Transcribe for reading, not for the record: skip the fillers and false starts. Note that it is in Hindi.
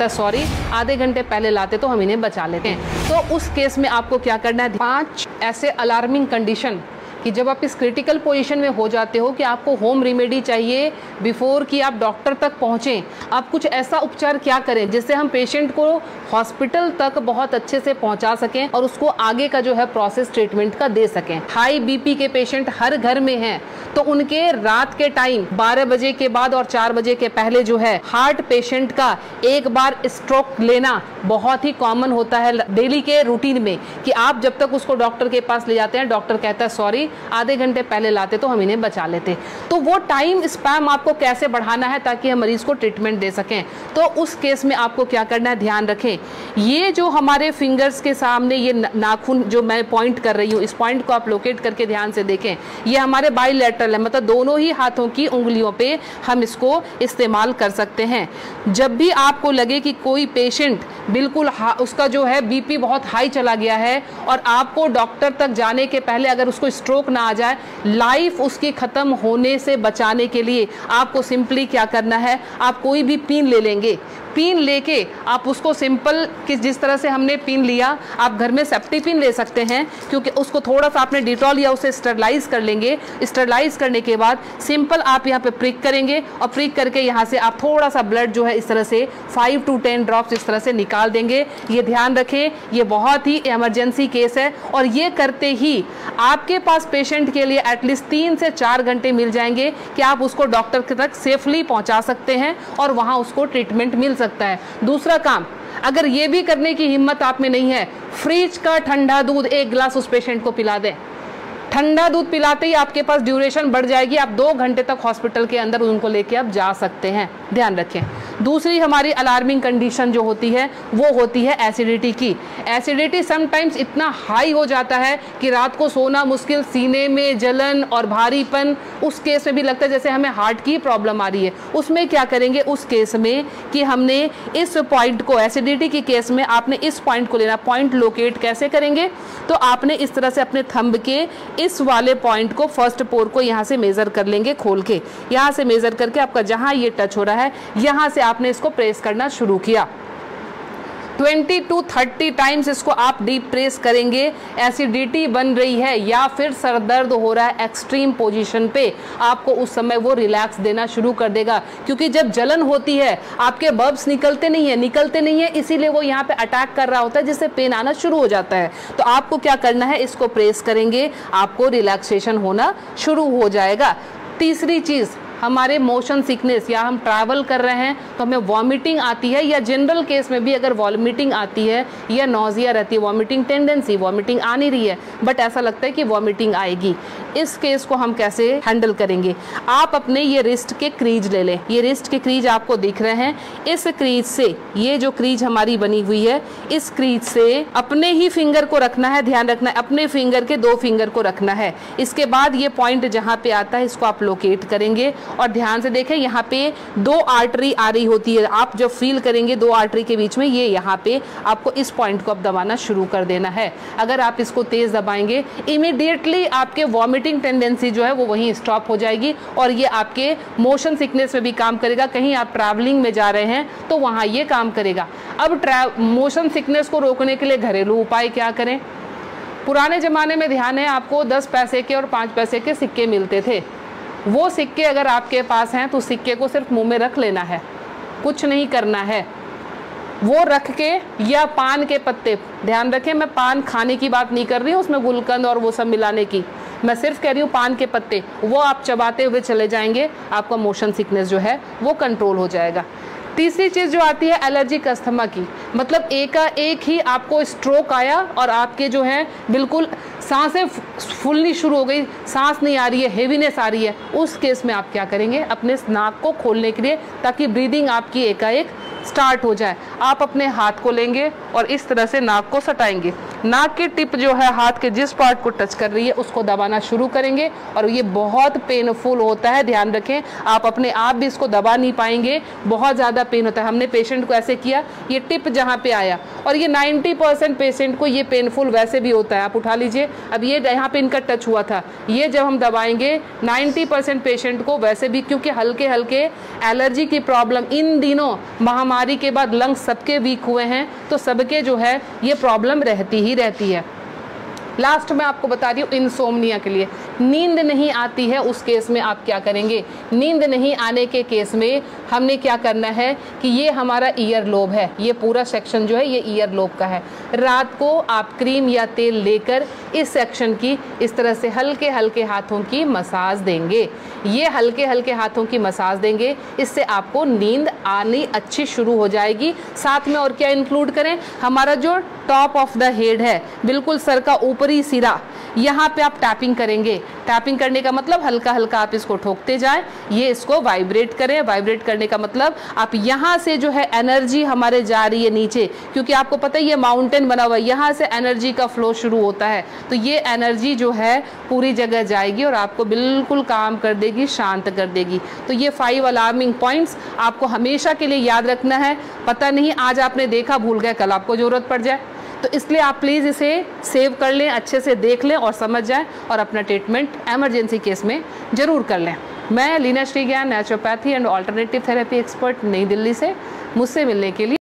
सॉरी आधे घंटे पहले लाते तो हम इन्हें बचा लेते हैं। तो उस केस में आपको क्या करना है, 5 ऐसे अलार्मिंग कंडीशन कि जब आप इस क्रिटिकल पोजीशन में हो जाते हो कि आपको होम रेमेडी चाहिए बिफोर कि आप डॉक्टर तक पहुँचें। आप कुछ ऐसा उपचार क्या करें जिससे हम पेशेंट को हॉस्पिटल तक बहुत अच्छे से पहुंचा सकें और उसको आगे का जो है प्रोसेस ट्रीटमेंट का दे सकें। हाई बीपी के पेशेंट हर घर में हैं, तो उनके रात के टाइम 12 बजे के बाद और 4 बजे के पहले जो है हार्ट पेशेंट का एक बार स्ट्रोक लेना बहुत ही कॉमन होता है डेली के रूटीन में, कि आप जब तक उसको डॉक्टर के पास ले जाते हैं डॉक्टर कहता है सॉरी आधे घंटे पहले लाते तो हम इन्हें बचा लेते। तो वो टाइम स्पैम आपको कैसे बढ़ाना है ताकि हम मरीज को ट्रीटमेंट दे सकें। तो उस केस में आपको क्या करना है, ध्यान रखें, ये जो हमारे फिंगर्स के सामने ये नाखून जो मैं पॉइंट कर रही हूँ, इस पॉइंट को आप लोकेट करके ध्यान से देखें, ये हमारे बाइलेटरल है, मतलब दोनों ही हाथों की उंगलियों पे हम इसको इस्तेमाल कर सकते हैं। जब भी आपको लगे कि कोई पेशेंट बिल्कुल उसका जो है बीपी बहुत हाई चला गया है और आपको डॉक्टर तक जाने के पहले अगर उसको स्ट्रोक ना आ जाए, लाइफ उसकी खत्म होने से बचाने के लिए आपको सिंपली क्या करना है, आप कोई भी पिन ले लेंगे, पिन लेके आप उसको सिंपल कि जिस तरह से हमने पिन लिया, आप घर में सेफ्टी पिन ले सकते हैं, क्योंकि उसको थोड़ा सा आपने डिटॉल या उसे स्टरलाइज कर लेंगे। स्टरलाइज करने के बाद सिंपल आप यहाँ पे प्रिक करेंगे और प्रिक करके यहाँ से आप थोड़ा सा ब्लड जो है इस तरह से 5 to 10 ड्रॉप्स इस तरह से निकाल देंगे। ये ध्यान रखें, ये बहुत ही इमरजेंसी केस है और ये करते ही आपके पास पेशेंट के लिए एटलीस्ट 3 से 4 घंटे मिल जाएंगे कि आप उसको डॉक्टर तक सेफली पहुँचा सकते हैं और वहाँ उसको ट्रीटमेंट मिल सकता है। दूसरा काम, अगर ये भी करने की हिम्मत आप में नहीं है, फ्रिज का ठंडा दूध 1 गिलास उस पेशेंट को पिला दें। ठंडा दूध पिलाते ही आपके पास ड्यूरेशन बढ़ जाएगी, आप 2 घंटे तक हॉस्पिटल के अंदर उनको लेके आप जा सकते हैं। ध्यान रखें। दूसरी हमारी अलार्मिंग कंडीशन जो होती है वो होती है एसिडिटी की। एसिडिटी समटाइम्स इतना हाई हो जाता है कि रात को सोना मुश्किल, सीने में जलन और भारीपन, उस केस में भी लगता है जैसे हमें हार्ट की प्रॉब्लम आ रही है। उसमें क्या करेंगे उस केस में कि हमने इस पॉइंट को, एसिडिटी की केस में आपने इस पॉइंट को लेना। पॉइंट लोकेट कैसे करेंगे, तो आपने इस तरह से अपने थंब के इस वाले पॉइंट को, फर्स्ट पोर को यहाँ से मेजर कर लेंगे, खोल के यहाँ से मेजर करके आपका जहाँ ये टच हो रहा है यहाँ से आपने इसको प्रेस करना शुरू किया। 20 to 30 टाइम्स इसको आप डीप प्रेस करेंगे। एसिडिटी बन रही है या फिर सर दर्द हो रहा है एक्सट्रीम पोजीशन पे, आपको उस समय वो रिलैक्स देना शुरू कर देगा, क्योंकि जब जलन होती है आपके बब्स निकलते नहीं है, इसीलिए वो यहाँ पे अटैक कर रहा होता है जिससे पेन आना शुरू हो जाता है। तो आपको क्या करना है, इसको प्रेस करेंगे, आपको रिलैक्सेशन होना शुरू हो जाएगा। तीसरी चीज़, हमारे मोशन सिकनेस या हम ट्रैवल कर रहे हैं तो हमें वॉमिटिंग आती है, या जनरल केस में भी अगर वॉमिटिंग आती है या नॉजिया रहती है, वॉमिटिंग टेंडेंसी, वॉमिटिंग आ नहीं रही है बट ऐसा लगता है कि वॉमिटिंग आएगी, इस केस को हम कैसे हैंडल करेंगे। आप अपने ये रिस्ट के क्रीज ले लें, ये रिस्ट के क्रीज आपको दिख रहे हैं, इस क्रीज से, ये जो क्रीज हमारी बनी हुई है, इस क्रीज से अपने ही फिंगर को रखना है, ध्यान रखना है, अपने फिंगर के 2 फिंगर को रखना है। इसके बाद ये पॉइंट जहाँ पे आता है इसको आप लोकेट करेंगे और ध्यान से देखें, यहाँ पे 2 आर्टरी आ रही होती है, आप जब फील करेंगे 2 आर्टरी के बीच में, ये यहाँ पे आपको इस पॉइंट को अब दबाना शुरू कर देना है। अगर आप इसको तेज दबाएंगे इमीडिएटली आपके वॉमिटिंग टेंडेंसी जो है वो वहीं स्टॉप हो जाएगी और ये आपके मोशन सिकनेस में भी काम करेगा। कहीं आप ट्रैवलिंग में जा रहे हैं तो वहाँ ये काम करेगा। अब मोशन सिकनेस को रोकने के लिए घरेलू उपाय क्या करें। पुराने ज़माने में ध्यान है आपको 10 पैसे के और 5 पैसे के सिक्के मिलते थे, वो सिक्के अगर आपके पास हैं तो सिक्के को सिर्फ मुंह में रख लेना है, कुछ नहीं करना है। वो रख के, या पान के पत्ते, ध्यान रखें मैं पान खाने की बात नहीं कर रही हूँ, उसमें गुलकंद और वो सब मिलाने की, मैं सिर्फ कह रही हूँ पान के पत्ते, वो आप चबाते हुए चले जाएंगे, आपका मोशन सिकनेस जो है वो कंट्रोल हो जाएगा। तीसरी चीज़ जो आती है एलर्जिक अस्थमा की, मतलब एक ही आपको स्ट्रोक आया और आपके जो है बिल्कुल सांसें फूलनी शुरू हो गई, सांस नहीं आ रही है, हेवीनेस आ रही है, उस केस में आप क्या करेंगे, अपने नाक को खोलने के लिए ताकि ब्रीदिंग आपकी एकाएक स्टार्ट हो जाए, आप अपने हाथ को लेंगे और इस तरह से नाक को सटाएंगे। नाक की टिप जो है हाथ के जिस पार्ट को टच कर रही है उसको दबाना शुरू करेंगे और ये बहुत पेनफुल होता है, ध्यान रखें। आप अपने आप भी इसको दबा नहीं पाएंगे, बहुत ज़्यादा पेन होता है। हमने पेशेंट को ऐसे किया, ये टिप जहाँ पे आया, और ये 90% पेशेंट को ये पेनफुल वैसे भी होता है। आप उठा लीजिए, अब ये यहाँ पे इनका टच हुआ था, ये जब हम दबाएंगे 90% पेशेंट को वैसे भी, क्योंकि हल्के हल्के एलर्जी की प्रॉब्लम इन दिनों महामारी के बाद लंग्स सबके वीक हुए हैं, तो सबके जो है ये प्रॉब्लम रहती ही रहती है। लास्ट में आपको बता रही हूँ इंसोम्निया के लिए, नींद नहीं आती है उस केस में आप क्या करेंगे। नींद नहीं आने के केस में हमने क्या करना है कि ये हमारा ईयर लोब है, ये पूरा सेक्शन जो है ये ईयर लोब का है। रात को आप क्रीम या तेल लेकर इस सेक्शन की इस तरह से हल्के हल्के हाथों की मसाज देंगे। ये हल्के हल्के हाथों की मसाज देंगे, इससे आपको नींद आनी अच्छी शुरू हो जाएगी। साथ में और क्या इंक्लूड करें, हमारा जो टॉप ऑफ द हेड है, बिल्कुल सर का ऊपरी सिरा, यहाँ पे आप टैपिंग करेंगे। टैपिंग करने का मतलब हल्का हल्का आप इसको ठोकते जाएं, ये इसको वाइब्रेट करें। वाइब्रेट करने का मतलब आप यहाँ से जो है एनर्जी हमारे जा रही है नीचे, क्योंकि आपको पता है ये माउंटेन बना हुआ है, यहाँ से एनर्जी का फ्लो शुरू होता है, तो ये एनर्जी जो है पूरी जगह जाएगी और आपको बिल्कुल काम कर देगी, शांत कर देगी। तो ये 5 अलार्मिंग पॉइंट्स आपको हमेशा के लिए याद रखना है। पता नहीं आज आपने देखा, भूल गए, कल आपको ज़रूरत पड़ जाए, तो इसलिए आप प्लीज़ इसे सेव कर लें, अच्छे से देख लें और समझ जाएं, और अपना ट्रीटमेंट एमरजेंसी केस में ज़रूर कर लें। मैं Leena Shrigyan, naturopathy and alternative therapy expert, Nai Delhi से। मुझसे मिलने के लिए